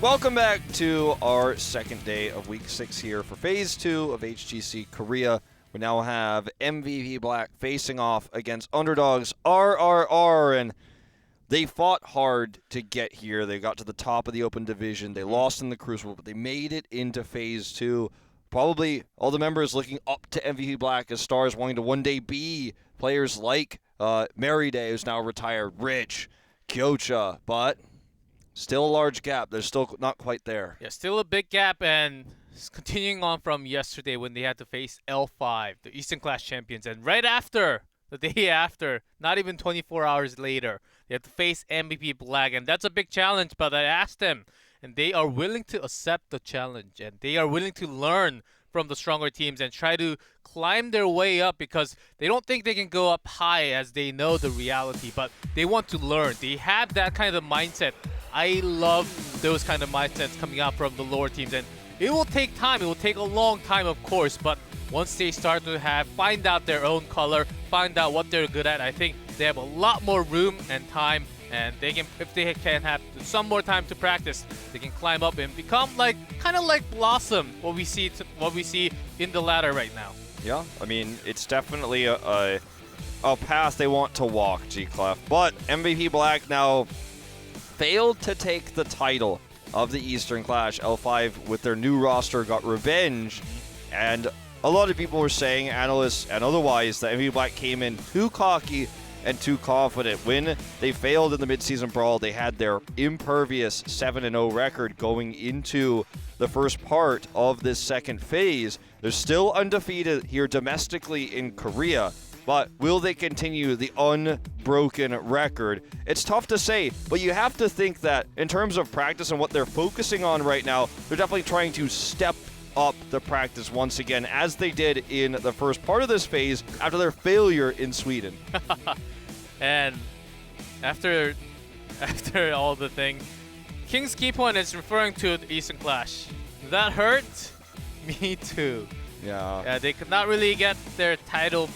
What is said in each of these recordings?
Welcome back to our second day of Week 6 here for Phase 2 of HGC Korea. We now have MVP Black facing off against underdogs RRR, and they fought hard to get here. They got to the top of the open division. They lost in the Crucible, but they made it into Phase 2. Probably all the members looking up to MVP Black as stars, wanting to one day be players like Merryday, who's now retired, Rich, Kyocha, but still a large gap. They're still not quite there. Yeah, still a big gap, and continuing on from yesterday when they had to face L5, the Eastern Class champions, and right after, the day after, not even 24 hours later, they had to face MVP Black, and that's a big challenge, but I asked them, and they are willing to accept the challenge, and they are willing to learn from the stronger teams and try to climb their way up because they don't think they can go up high as they know the reality, but they want to learn. They have that kind of mindset. I love those kind of mindsets coming out from the lower teams, and it will take time. It will take a long time, of course, but once they start to find out their own color, find out what they're good at, I think they have a lot more room and time, and they can, if they can have some more time to practice, they can climb up and become kind of like Blossom, what we see in the ladder right now. Yeah, I mean, it's definitely a path they want to walk, G-Clef. But MVP Black now failed to take the title of the Eastern Clash. L5 with their new roster got revenge, and a lot of people were saying, analysts and otherwise, that MVP Black came in too cocky and too confident. When they failed in the midseason brawl, they had their impervious 7-0 record going into the first part of this second phase. They're still undefeated here domestically in Korea, but will they continue the unbroken record? It's tough to say, but you have to think that in terms of practice and what they're focusing on right now, they're definitely trying to step up the practice once again, as they did in the first part of this phase after their failure in Sweden. And after all the thing, King's Key Point is referring to the Eastern Clash. That hurt? Me too. Yeah, they could not really get their title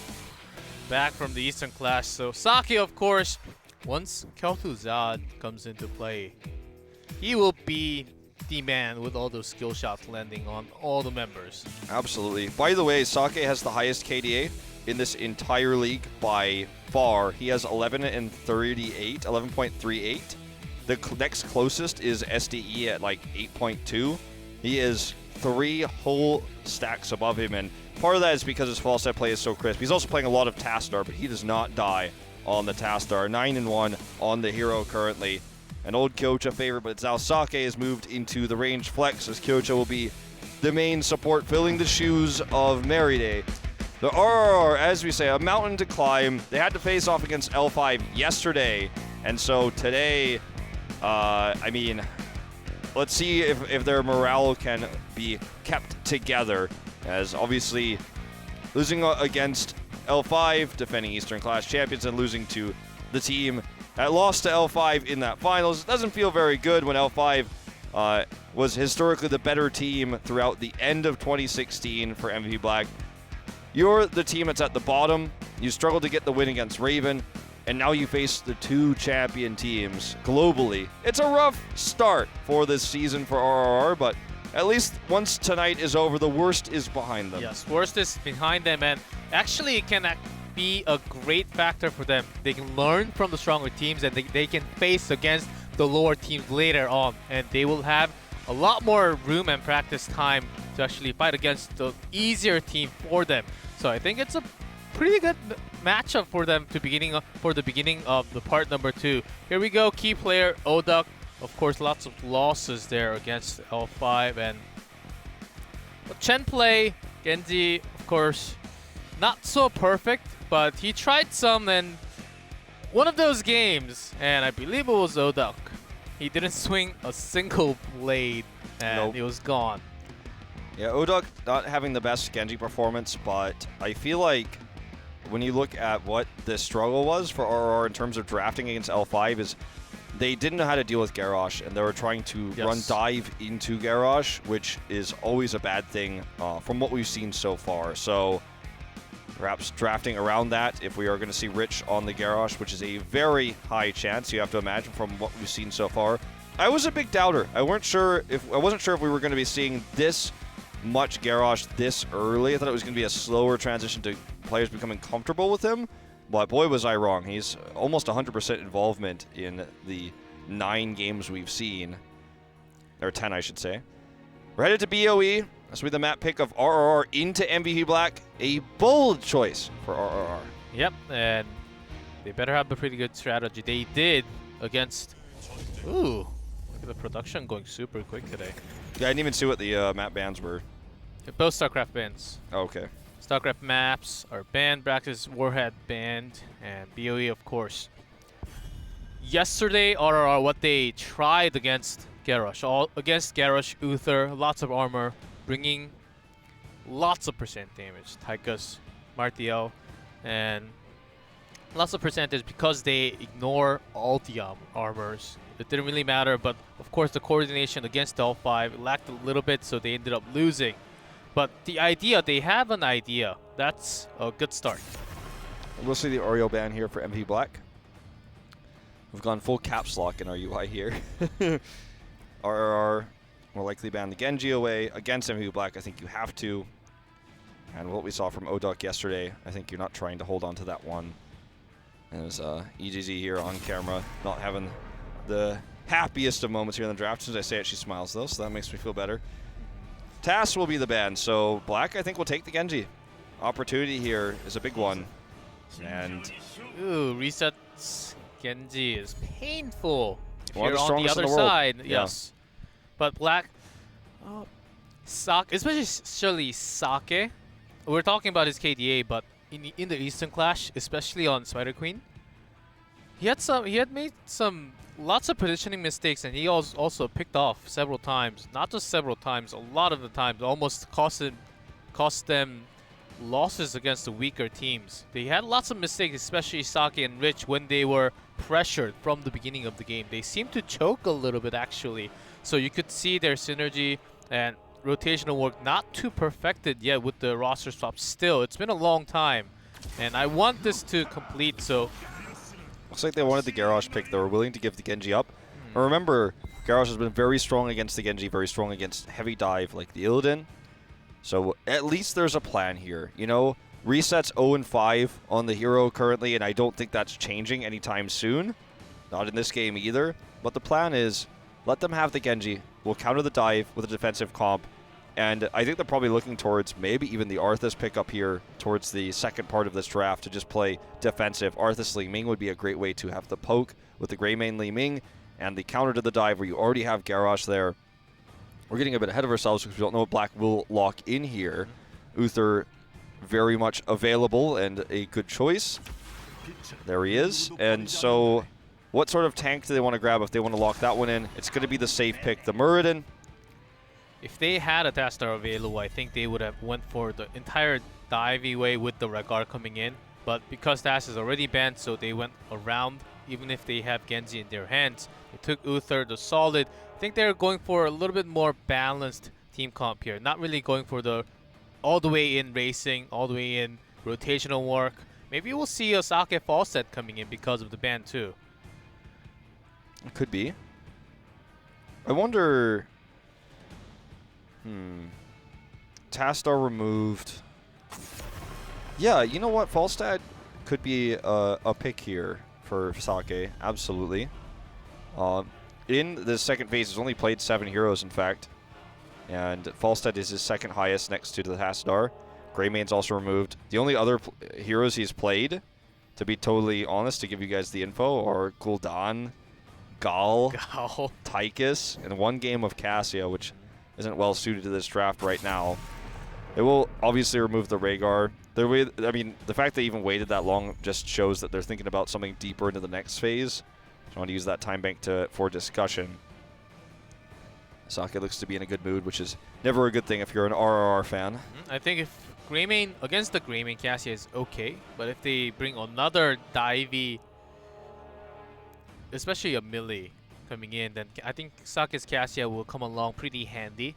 back from the Eastern Clash. So Saki, of course, once Kel'Thuzad comes into play, he will be the man with all those skill shots landing on all the members. Absolutely. By the way, Sake has the highest KDA in this entire league by far. He has 11.38. The next closest is SDE at like 8.2. He is 3 whole stacks above him, and part of that is because his fall set play is so crisp. He's also playing a lot of Tastar, but he does not die on the Tastar. 9-1 on the hero currently. An old Kyocha favorite, but it's now Sake has moved into the range flex, as Kyocha will be the main support, filling the shoes of Merryday. The RRR, as we say, a mountain to climb. They had to face off against L5 yesterday, and so today, I mean, let's see if their morale can be kept together, as obviously losing against L5, defending Eastern Class champions, and losing to the team that lost to L5 in that finals. It doesn't feel very good when L5 was historically the better team throughout the end of 2016 for MVP Black. You're the team that's at the bottom. You struggled to get the win against Raven, and now you face the 2 champion teams globally. It's a rough start for this season for RRR, but at least once tonight is over, the worst is behind them. Yes, worst is behind them, and actually it can be a great factor for them. They can learn from the stronger teams, and they can face against the lower teams later on, and they will have a lot more room and practice time to actually fight against the easier team for them. So I think it's a pretty good matchup for them for the beginning of the part number 2. Here we go, key player Oduck. Of course, lots of losses there against L5, and Chen play, Genji, of course, not so perfect, but he tried some, and one of those games, and I believe it was Oduck, he didn't swing a single blade, and It was gone. Yeah, Oduck not having the best Genji performance, but I feel like when you look at what the struggle was for RRR in terms of drafting against L5 is they didn't know how to deal with Garrosh, and they were trying to run dive into Garrosh, which is always a bad thing from what we've seen so far. So perhaps drafting around that if we are going to see Rich on the Garrosh, which is a very high chance, you have to imagine, from what we've seen so far. I was a big doubter. I wasn't sure if we were going to be seeing this much Garrosh this early. I thought it was going to be a slower transition to players becoming comfortable with him. But boy, was I wrong. He's almost 100% involvement in the 9 games we've seen. Or 10, I should say. We're headed to BOE. This will be the map pick of RRR into MVP Black. A bold choice for RRR. Yep, and they better have a pretty good strategy. They did against... Ooh, look at the production going super quick today. Yeah, I didn't even see what the map bans were. Both StarCraft bans. Oh, okay. StarCraft maps are banned, Brax's Warhead banned, and BOE, of course. Yesterday, RRR, what they tried against Garrosh, against Garrosh, Uther, lots of armor, bringing lots of percent damage. Tychus, Martial, and lots of percentage because they ignore all the armors. It didn't really matter, but of course the coordination against L5 lacked a little bit, so they ended up losing. But the idea, they have an idea. That's a good start. We'll see the Oreo ban here for MVP Black. We've gone full caps lock in our UI here. RRR will likely ban the Genji away. Against MVP Black, I think you have to. And what we saw from Oduck yesterday, I think you're not trying to hold on to that one. And there's HGC here on camera, not having the happiest of moments here in the draft. As soon as I say it, she smiles though, so that makes me feel better. TAS will be the ban, so Black, I think, will take the Genji. Opportunity here is a big one. And ooh, resets Genji is painful. If one of you're the on the strongest in other the world. side, Yeah. yes. But Black, especially Sake. We're talking about his KDA, but in the Eastern Clash, especially on Spider Queen, he had made lots of positioning mistakes, and he also picked off several times. Not just several times, a lot of the times, almost cost them losses against the weaker teams. They had lots of mistakes, especially Sake and Rich, when they were pressured from the beginning of the game. They seemed to choke a little bit, actually. So you could see their synergy and rotational work not too perfected yet with the roster swap. Still, it's been a long time, and I want this to complete, so... Looks like they wanted the Garrosh pick. They were willing to give the Genji up. And remember, Garrosh has been very strong against the Genji, very strong against heavy dive like the Illidan. So at least there's a plan here. You know, resets 0-5 on the hero currently, and I don't think that's changing anytime soon. Not in this game either. But the plan is, let them have the Genji. We'll counter the dive with a defensive comp. And I think they're probably looking towards maybe even the Arthas pickup here towards the second part of this draft to just play defensive. Arthas Li Ming would be a great way to have the poke with the Greymane Li Ming and the counter to the dive where you already have Garrosh there. We're getting a bit ahead of ourselves because we don't know what Black will lock in here. Uther very much available and a good choice. There he is. And so what sort of tank do they want to grab if they want to lock that one in? It's going to be the safe pick, the Muradin. If they had a Tastar available, I think they would have went for the entire divey way with the Rhaegar coming in. But because Tas is already banned, so they went around. Even if they have Genji in their hands, they took Uther, the solid. I think they're going for a little bit more balanced team comp here. Not really going for the all the way in racing, all the way in rotational work. Maybe we'll see a Sake Fawcett coming in because of the ban too. It could be. I wonder... Tastar removed. Yeah, you know what? Falstad could be a pick here for Sake. Absolutely. In the second phase, he's only played 7 heroes, in fact. And Falstad is his second highest next to the Tastar. Greymane's also removed. The only other heroes he's played, to be totally honest, to give you guys the info, are Gul'dan, Gal, Tychus, and 1 game of Cassia, which isn't well suited to this draft right now. They will obviously remove the Rhaegar. I mean, the fact they even waited that long just shows that they're thinking about something deeper into the next phase. I want to use that time bank for discussion. Sake looks to be in a good mood, which is never a good thing if you're an RRR fan. I think if Greymane, against the Greymane, Cassia is okay. But if they bring another divey, especially a melee coming in, then I think Sake's Cassia will come along pretty handy.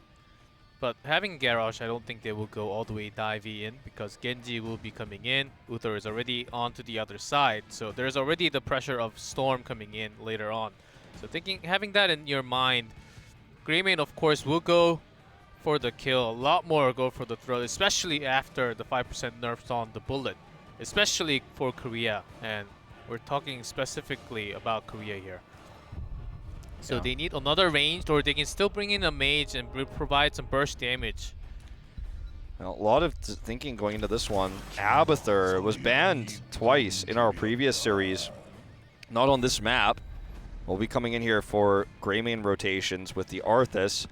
But having Garrosh, I don't think they will go all the way divey in because Genji will be coming in. Uther is already onto the other side, so there's already the pressure of Storm coming in later on. So having that in your mind, Greymane of course will go for the kill, a lot more go for the throw, especially after the 5% nerfs on the bullet, especially for Korea, and we're talking specifically about Korea here. So they need another ranged, or they can still bring in a mage and provide some burst damage. Well, a lot of thinking going into this one. Abathur was banned twice in our previous series, not on this map. We'll be coming in here for Greymane rotations with the Arthas.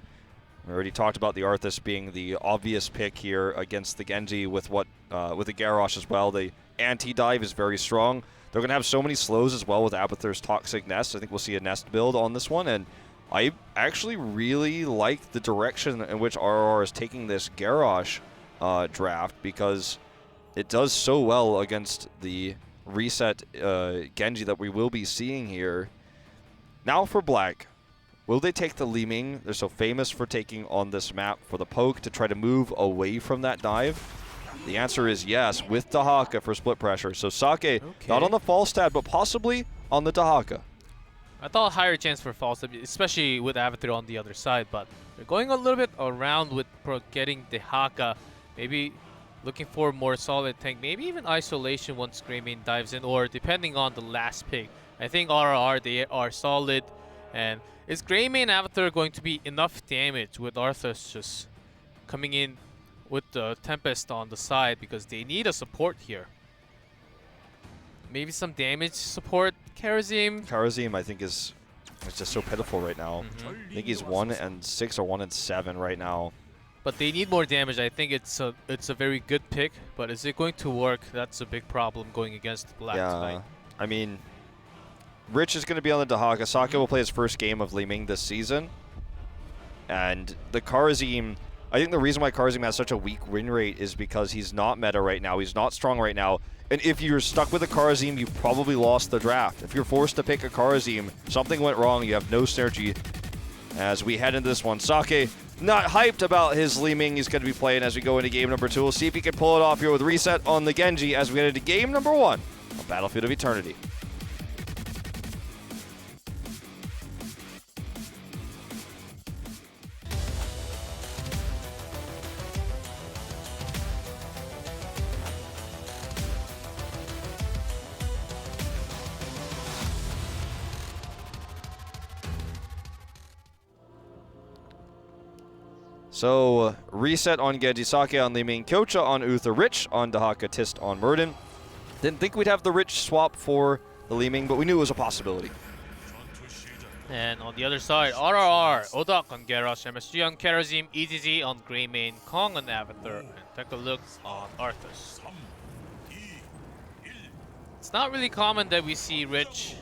We already talked about the Arthas being the obvious pick here against the Genji with the Garrosh as well. The anti-dive is very strong. They're going to have so many slows as well with Abathur's Toxic Nest. I think we'll see a Nest build on this one, and I actually really like the direction in which RRR is taking this Garrosh draft, because it does so well against the reset Genji that we will be seeing here. Now for Black. Will they take the Li Ming? They're so famous for taking on this map for the poke to try to move away from that dive. The answer is yes, with Dahaka for split pressure. So Sake, not on the false stab, but possibly on the Dahaka. I thought a higher chance for false stab, especially with Avatar on the other side, but they're going a little bit around with getting Dahaka, maybe looking for a more solid tank, maybe even isolation once Greymane dives in, or depending on the last pick. I think RRR, they are solid, and is Greymane Avatar going to be enough damage with Arthas just coming in with the Tempest on the side, because they need a support here? Maybe some damage support. Karazim, I think, is just so pitiful right now. I think he's 1-6 or 1-7 right now. But they need more damage. I think it's a very good pick, but is it going to work? That's a big problem going against Black tonight. I mean, Rich is going to be on the Dahaka. Sake will play his first game of Li Ming this season. And the Karazim, I think the reason why Karazim has such a weak win rate is because he's not meta right now. He's not strong right now. And if you're stuck with a Karazim, you've probably lost the draft. If you're forced to pick a Karazim, something went wrong. You have no synergy as we head into this one. Sake, not hyped about his Li Ming he's going to be playing as we go into game number 2. We'll see if he can pull it off here with reset on the Genji as we get into game number 1 of Battlefield of Eternity. So, reset on Genji, Sake on Li Ming, Kyocha on Uther, Rich on Dahaka, Tist on Murden. Didn't think we'd have the Rich swap for the Li Ming, but we knew it was a possibility. And on the other side, RRR, Odak on Garrosh, MSG on Karazim, EZZ on Greymane, Kong on Avatar, and take a look on Arthas. It's not really common that we see Rich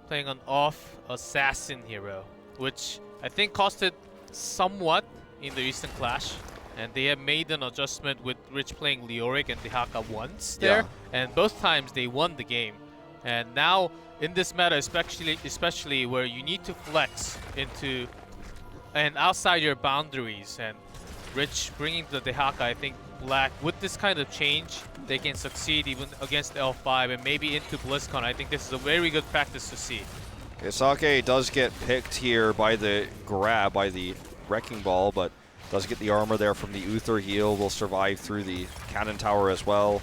playing an off assassin hero, which I think costed somewhat in the Eastern Clash, and they have made an adjustment with Rich playing Leoric and Dahaka once there, and both times they won the game. And now in this meta, especially where you need to flex into and outside your boundaries, and Rich bringing the Dahaka, I think Black, with this kind of change, they can succeed even against L5 and maybe into BlizzCon. I think this is a very good practice to see. Okay, Sake does get picked here by the grab, by the Wrecking Ball, but does get the armor there from the Uther heal. Will survive through the Cannon Tower as well.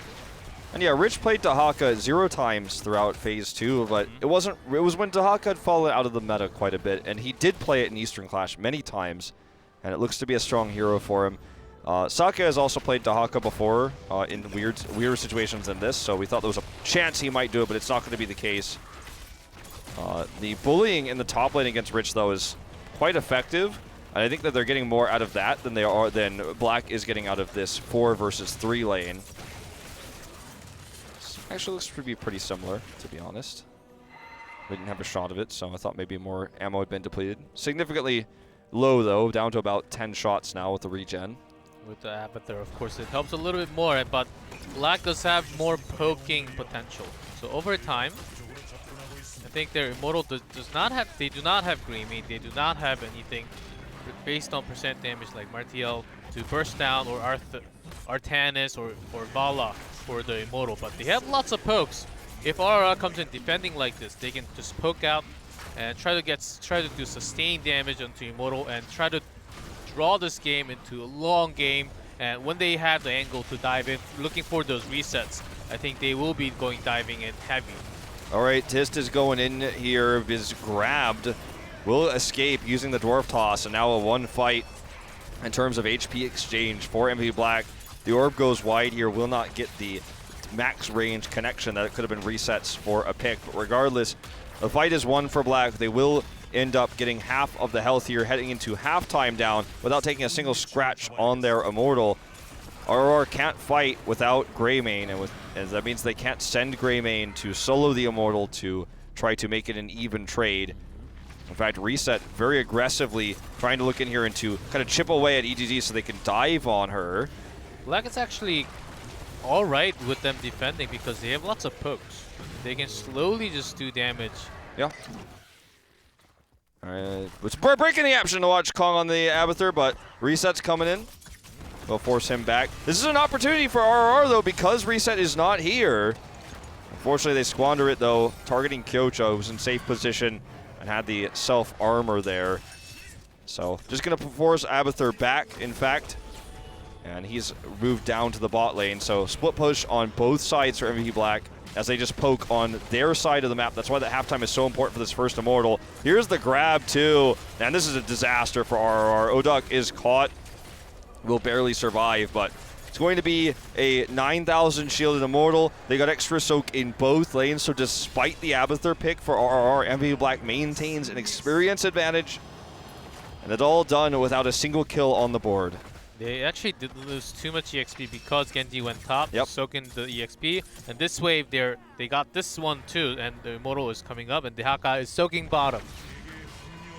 And yeah, Rich played Dahaka 0 times throughout Phase 2, but it was when Dahaka had fallen out of the meta quite a bit, and he did play it in Eastern Clash many times, and it looks to be a strong hero for him. Sake has also played Dahaka before in weirder situations than this, so we thought there was a chance he might do it, but it's not going to be the case. The bullying in the top lane against Rich, though, is quite effective, and I think that they're getting more out of that than Black is getting out of this 4 versus 3 lane. Actually looks to be pretty similar, to be honest. We didn't have a shot of it, so I thought maybe more ammo had been depleted. Significantly low, though, down to about 10 shots now with the regen. With the Avatar, of course, it helps a little bit more, but Black does have more poking potential. So over time, I think their Immortal they do not have Greymane, they do not have anything based on percent damage like Martial to burst down, or Artanis or Vala for the Immortal, but they have lots of pokes. if RRR comes in defending like this, they can just poke out and try to do sustained damage onto Immortal and try to draw this game into a long game. And when they have the angle to dive in, looking for those resets, I think they will be diving in heavy. All right, Tist is going in here, is grabbed, will escape using the Dwarf Toss, and now a one fight in terms of HP exchange for MVP Black. The orb goes wide here, will not get the max range connection that it could have been resets for a pick, but regardless, the fight is won for Black. They will end up getting half of the health here, heading into halftime down without taking a single scratch on their Immortal. RRR can't fight without Greymane, and that means they can't send Greymane to solo the Immortal to try to make it an even trade. In fact, Reset very aggressively trying to look in here and to kind of chip away at HGC so they can dive on her. Black is actually all right with them defending because they have lots of pokes. They can slowly just do damage. Yeah. All right, it's breaking the option to watch Kong on the Abathur, but Reset's coming in. Will force him back. This is an opportunity for RRR though because Reset is not here. Unfortunately, they squander it though, targeting Kyocho, who's in safe position and had the self-armor there. So just gonna force Abathur back, in fact. And he's moved down to the bot lane. So split push on both sides for MVP Black as they just poke on their side of the map. That's why the halftime is so important for this first Immortal. Here's the grab too. And this is a disaster for RRR. Oduck is caught. Will barely survive, but it's going to be a 9,000 shielded Immortal. They got extra soak in both lanes, so despite the Abathur pick for RRR, MVP Black maintains an experience advantage. And it's all done without a single kill on the board. They actually did lose too much EXP because Genji went top, Yep. soaking the EXP. And this wave, they got this one too, and the Immortal is coming up, and Dehaka is soaking bottom.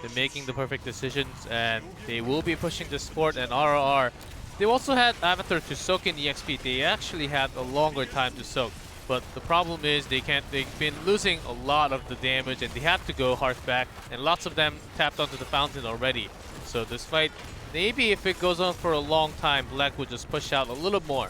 They're making the perfect decisions, and they will be pushing the sport. And RRR, they also had Abathur to soak in EXP. They actually had a longer time to soak. But the problem is they've been losing a lot of the damage, and they have to go Hearth back, and lots of them tapped onto the fountain already. So this fight, maybe if it goes on for a long time, Black would just push out a little more.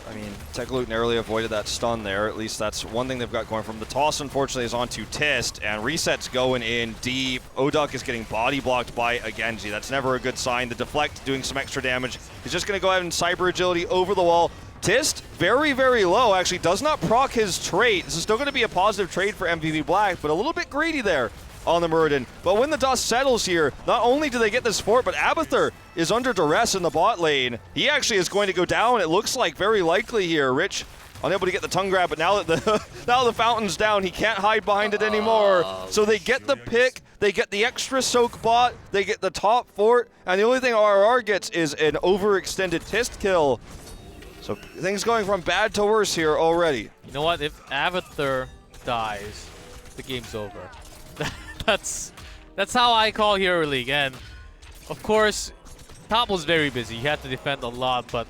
I mean, Teklut narrowly avoided that stun there. At least that's one thing they've got going from the toss, unfortunately, is onto Tist, and Reset's going in deep. Oduck is getting body blocked by a Genji. That's never a good sign. The deflect doing some extra damage. He's just going to go ahead and cyber agility over the wall. Tist, very, very low, actually does not proc his trait. This is still going to be a positive trade for MVP Black, but a little bit greedy there on the Muradin. But when the dust settles here, not only do they get this fort, but Abathur is under duress in the bot lane. He actually is going to go down, it looks like, very likely here. Rich unable to get the tongue grab, but now that the fountain's down, he can't hide behind it anymore. So they get the pick, they get the extra soak bot, they get the top fort, and the only thing RRR gets is an overextended Tist kill. So things going from bad to worse here already. You know what? If Abathur dies, the game's over. That's how I call Hero League. And of course, top was very busy. He had to defend a lot, but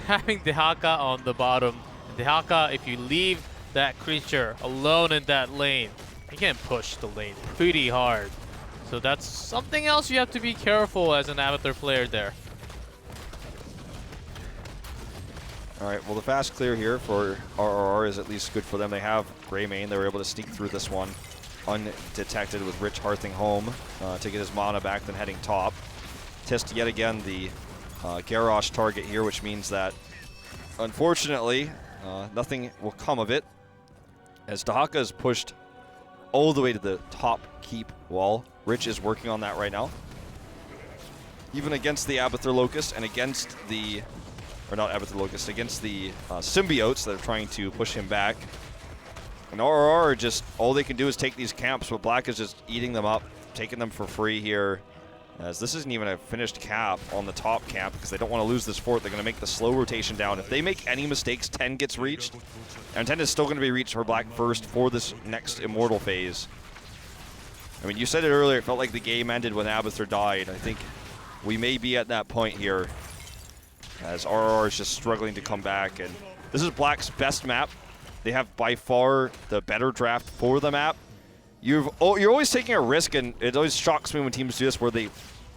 having Dehaka on the bottom, Dehaka, if you leave that creature alone in that lane, he can push the lane pretty hard. So that's something else you have to be careful as an Abathur player there. All right, well, the fast clear here for RRR is at least good for them. They have Greymane. They were able to sneak through this one undetected with Rich hearthing home to get his mana back, then heading top. Test yet again the Garrosh target here, which means that, unfortunately, nothing will come of it, as Dehaka is pushed all the way to the top keep wall. Rich is working on that right now. Even against the Abathur Locust and against the, or not Abathur Locust, against the symbiotes that are trying to push him back. And RRR, just all they can do is take these camps, but Black is just eating them up, taking them for free here. As this isn't even a finished cap on the top camp because they don't want to lose this fort. They're going to make the slow rotation down. If they make any mistakes, 10 gets reached. And 10 is still going to be reached for Black first for this next Immortal phase. I mean, you said it earlier, it felt like the game ended when Abathur died. I think we may be at that point here as RRR is just struggling to come back. And this is Black's best map. They have by far the better draft for the map. You're always taking a risk, and it always shocks me when teams do this, where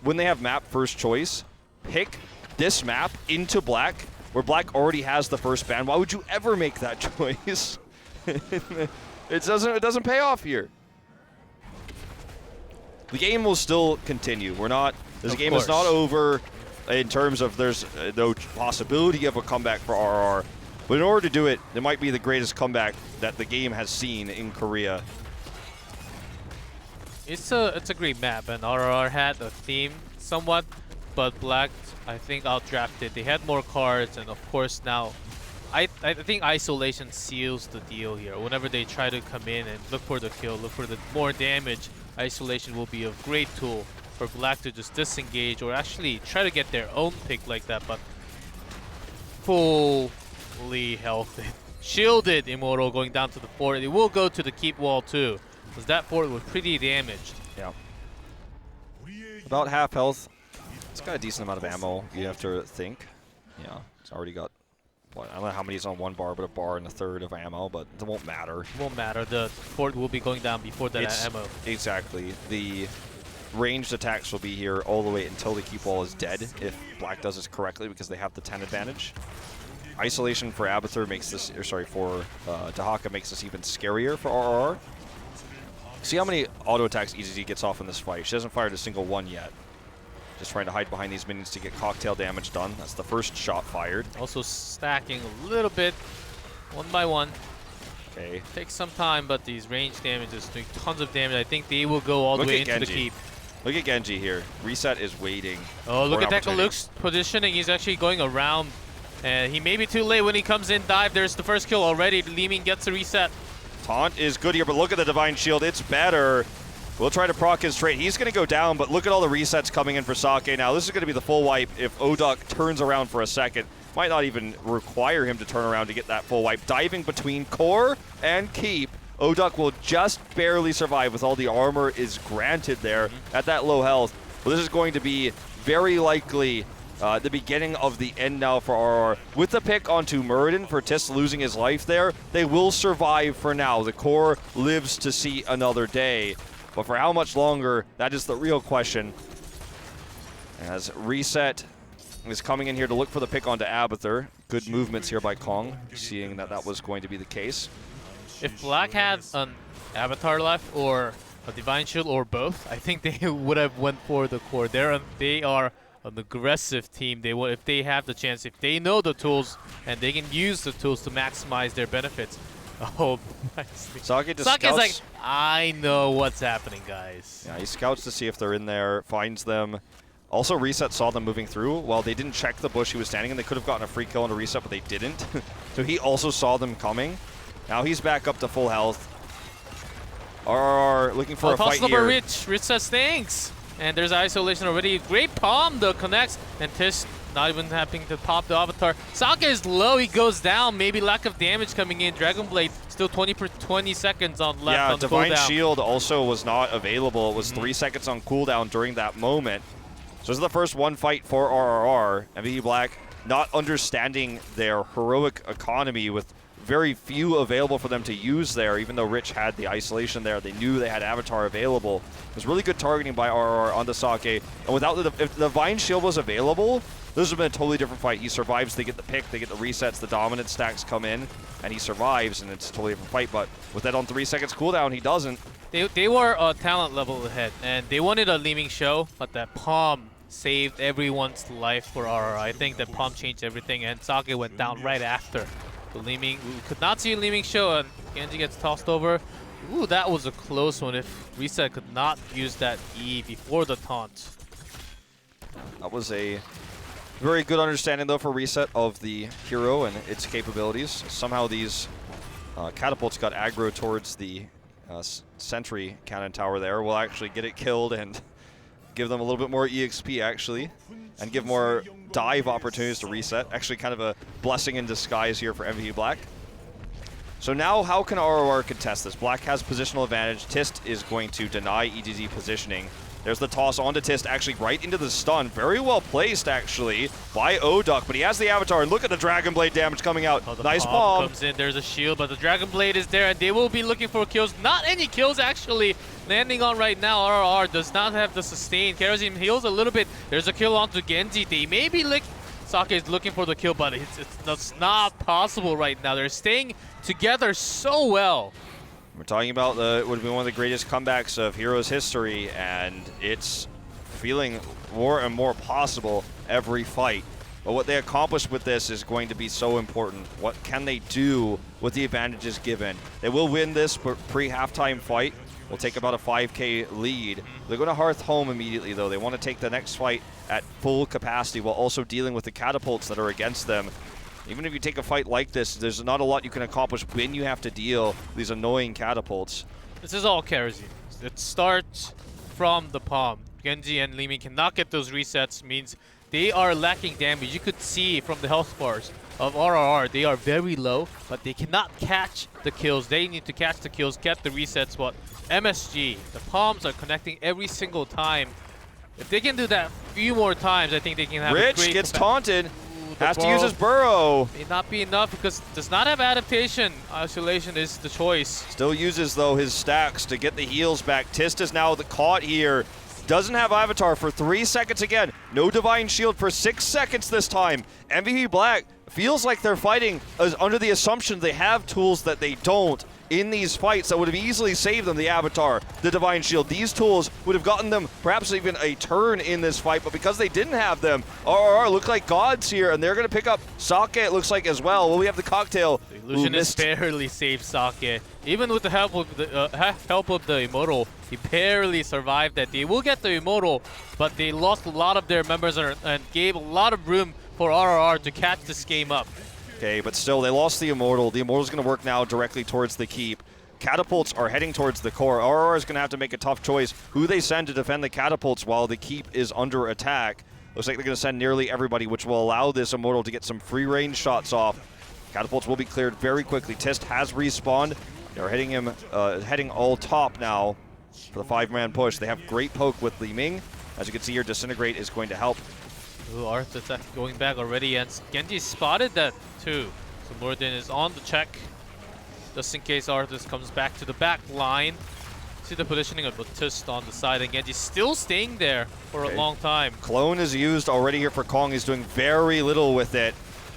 when they have map first choice, pick this map into Black where Black already has the first ban. Why would you ever make that choice? It doesn't pay off here. The game will still continue. This game is not over in terms of there's no possibility of a comeback for RRR. But in order to do it, it might be the greatest comeback that the game has seen in Korea. It's a great map, and RRR had a theme somewhat, but Black, I think, outdrafted. They had more cards, and of course now, I think isolation seals the deal here. Whenever they try to come in and look for the kill, look for the more damage, isolation will be a great tool for Black to just disengage or actually try to get their own pick like that, but fully healthed. Shielded Immortal going down to the fort. It will go to the keep wall too, because that fort was pretty damaged. Yeah. About half health. It's got a decent amount of ammo, you have to think. Yeah, it's already got, what, I don't know how many is on one bar, but a bar and a third of ammo, but it won't matter. It won't matter. The fort will be going down before that ammo. Exactly. The ranged attacks will be here all the way until the keep wall is dead, if Black does this correctly, because they have the 10 advantage. Isolation for Abathur makes this, or sorry, for Dahaka makes this even scarier for RRR. See how many auto attacks EZZ gets off in this fight. She hasn't fired a single one yet. Just trying to hide behind these minions to get cocktail damage done. That's the first shot fired. Also stacking a little bit, one by one. Okay. Takes some time, but these range damage is doing tons of damage. I think they will go all the way into the keep. Look at Genji here. Reset is waiting. Oh, look at Luke's positioning. He's actually going around. And he may be too late when he comes in dive. There's the first kill already. Li Ming gets the reset. Taunt is good here, but look at the Divine Shield. It's better. We'll try to proc his trade. He's going to go down, but look at all the resets coming in for Sake now. This is going to be the full wipe if Oduck turns around for a second. Might not even require him to turn around to get that full wipe. Diving between core and keep. Oduck will just barely survive with all the armor is granted there at that low health. But this is going to be very likely the beginning of the end now for RR. With the pick onto Muradin for Tis losing his life there, they will survive for now. The core lives to see another day. But for how much longer, that is the real question. As Reset is coming in here to look for the pick onto Abathur. Good movements here by Kong, seeing that that was going to be the case. If Black had an Avatar left or a Divine Shield or both, I think they would have went for the core. They are an aggressive team. They will, if they have the chance, if they know the tools and they can use the tools to maximize their benefits. Oh, nicely. Sake is like, I know what's happening, guys. Yeah, he scouts to see if they're in there, finds them. Also, Reset saw them moving through. While they didn't check the bush he was standing in, they could have gotten a free kill on a Reset, but they didn't. So he also saw them coming. Now he's back up to full health. RRR looking for a fight here. Rich says thanks. And there's isolation already. Great palm though connects, and Tish not even having to pop the avatar. Sake is low, he goes down. Maybe lack of damage coming in. Dragon Blade still 20 seconds on left on the cooldown. Divine Shield also was not available. It was 3 seconds on cooldown during that moment. So this is the first one fight for RRR. MVP Black not understanding their heroic economy with very few available for them to use there, even though Rich had the isolation there. They knew they had Avatar available. It was really good targeting by RR on the Sake. And without if the Divine Shield was available, this would have been a totally different fight. He survives, they get the pick, they get the resets, the dominant stacks come in, and he survives, and it's a totally different fight. But with that on 3 seconds cooldown, he doesn't. They were a talent level ahead, and they wanted a Li Ming show, but that palm saved everyone's life for RR. I think that palm changed everything, and Sake went down right after. So Li Ming, we could not see Li Ming show, and Genji gets tossed over. Ooh, that was a close one if Reset could not use that E before the taunt. That was a very good understanding, though, for Reset of the hero and its capabilities. Somehow these catapults got aggro towards the sentry cannon tower there. We'll actually get it killed and give them a little bit more EXP, actually, and give more dive opportunities to Reset. Actually, kind of a blessing in disguise here for MVP Black. So now, how can ROR contest this? Black has positional advantage. Tist is going to deny EDZ positioning. There's the toss onto Tist, actually right into the stun. Very well placed, actually, by Oduck, but he has the Avatar, and look at the Dragon Blade damage coming out. Oh, nice palm. Comes in, there's a shield, but the Dragon Blade is there, and they will be looking for kills. Not any kills, actually, landing on right now. RR does not have the sustain. Kerosene heals a little bit. There's a kill onto Genji. They may be Sake is looking for the kill, but that's not possible right now. They're staying together so well. We're talking about it would be one of the greatest comebacks of Heroes history, and it's feeling more and more possible every fight. But what they accomplish with this is going to be so important. What can they do with the advantages given? They will win this pre-halftime fight. Will take about a 5K lead. They're going to Hearth home immediately, though. They want to take the next fight at full capacity while also dealing with the catapults that are against them. Even if you take a fight like this, there's not a lot you can accomplish when you have to deal with these annoying catapults. This is all Kerosene. It starts from the palm. Genji and Li Ming cannot get those resets, means they are lacking damage. You could see from the health bars of RRR, they are very low, but they cannot catch the kills. They need to catch the kills, get the resets. But MSG, the palms are connecting every single time. If they can do that a few more times, I think they can have a Rich great gets taunted. Ooh, Has to use his burrow. May not be enough because does not have adaptation. Isolation is the choice. Still uses, though, his stacks to get the heals back. Tist is now caught here. Doesn't have Avatar for 3 seconds again. No Divine Shield for 6 seconds this time. MVP Black feels like they're fighting under the assumption they have tools that they don't in these fights that would have easily saved them the Avatar, the Divine Shield. These tools would have gotten them perhaps even a turn in this fight, but because they didn't have them, RRR look like gods here, and they're going to pick up Sake, it looks like, as well. Well, we have the cocktail. The Illusionist barely saved Sake. Even with the help of the Immortal, he barely survived that. They will get the Immortal, but they lost a lot of their members and gave a lot of room for RRR to catch this game up. Okay, but still, they lost the Immortal. The Immortal's going to work now directly towards the keep. Catapults are heading towards the core. RRR is going to have to make a tough choice who they send to defend the catapults while the keep is under attack. Looks like they're going to send nearly everybody, which will allow this Immortal to get some free range shots off. Catapults will be cleared very quickly. Tist has respawned. They're heading all top now for the 5-man push. They have great poke with Li Ming. As you can see here, Disintegrate is going to help. Ooh, Arthur's going back already, and Genji spotted that too. So Morden is on the check, just in case Arthur comes back to the back line. See the positioning of Batiste on the side, and Genji's still staying there for a long time. Clone is used already here for Kong. He's doing very little with it.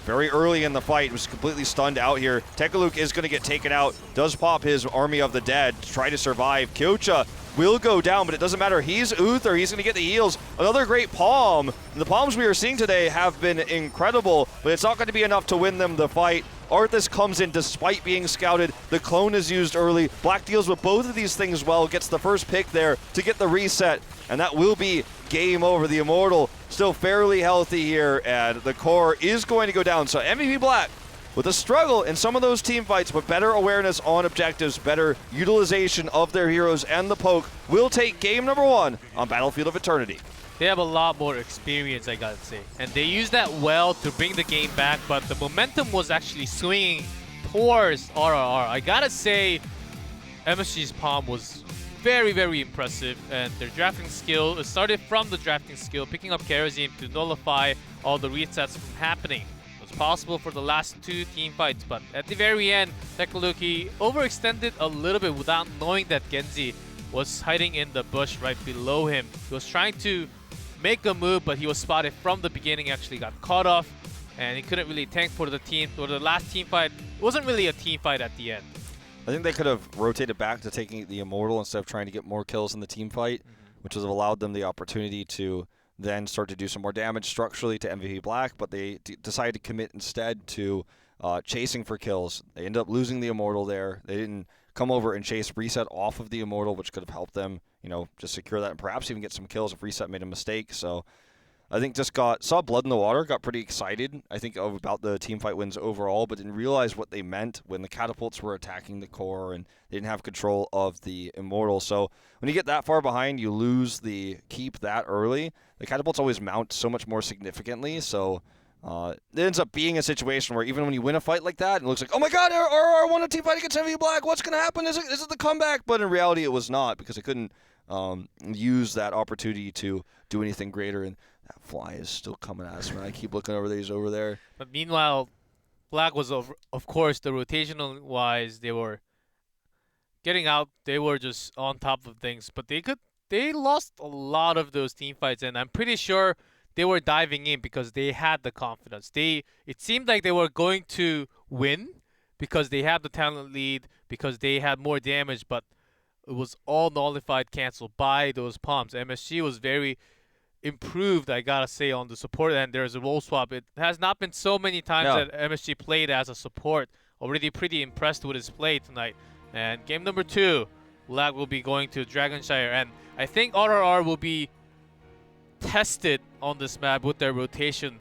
Very early in the fight, was completely stunned out here. Tekaluk is going to get taken out. Does pop his Army of the Dead to try to survive. Kyocha will go down, but it doesn't matter. He's Uther. He's going to get the heals. Another great palm. The palms we are seeing today have been incredible, but it's not going to be enough to win them the fight. Arthas comes in despite being scouted. The clone is used early. Black deals with both of these things well, gets the first pick there to get the reset, and that will be game over. The Immortal still fairly healthy here, and the core is going to go down. So MVP Black with a struggle in some of those team fights, but better awareness on objectives, better utilization of their heroes, and the poke will take game number 1 on Battlefield of Eternity. They have a lot more experience, I gotta say. And they used that well to bring the game back, but the momentum was actually swinging towards RRR. I gotta say, MSG's palm was very, very impressive, and their drafting skill, it started from the drafting skill, picking up Kerosene to nullify all the resets from happening. It was possible for the last 2 team fights, but at the very end, Tekaluki overextended a little bit without knowing that Genji was hiding in the bush right below him. He was trying to make a move, but he was spotted from the beginning, actually got caught off, and he couldn't really tank for the team. For the last team fight, it wasn't really a team fight at the end. I think they could have rotated back to taking the Immortal instead of trying to get more kills in the team fight, which would have allowed them the opportunity to then start to do some more damage structurally to MVP Black, but they decided to commit instead to chasing for kills. They ended up losing the Immortal there. They didn't come over and chase Reset off of the Immortal, which could have helped them, just secure that and perhaps even get some kills if Reset made a mistake. So I think just saw blood in the water, got pretty excited, I think, about the team fight wins overall, but didn't realize what they meant when the catapults were attacking the core and they didn't have control of the Immortal. So when you get that far behind, you lose the keep that early. The catapults always mount so much more significantly, so it ends up being a situation where even when you win a fight like that, it looks like, oh my god, RR won a team fight against MVP Black, what's going to happen? Is it the comeback? But in reality, it was not, because they couldn't use that opportunity to do anything greater. And that fly is still coming at us, man. I keep looking over there. He's over there. But meanwhile, Black was, of course, the rotational-wise, they were getting out. They were just on top of things. But they lost a lot of those team fights, and I'm pretty sure they were diving in because they had the confidence. It seemed like they were going to win because they had the talent lead, because they had more damage, but it was all nullified, canceled by those pumps. MSG was very improved, I gotta say, on the support end. There's a role swap. It has not been so many times No. that MSG played as a support. Already pretty impressed with his play tonight. And game number 2, Lag will be going to Dragonshire, and I think RRR will be tested on this map with their rotation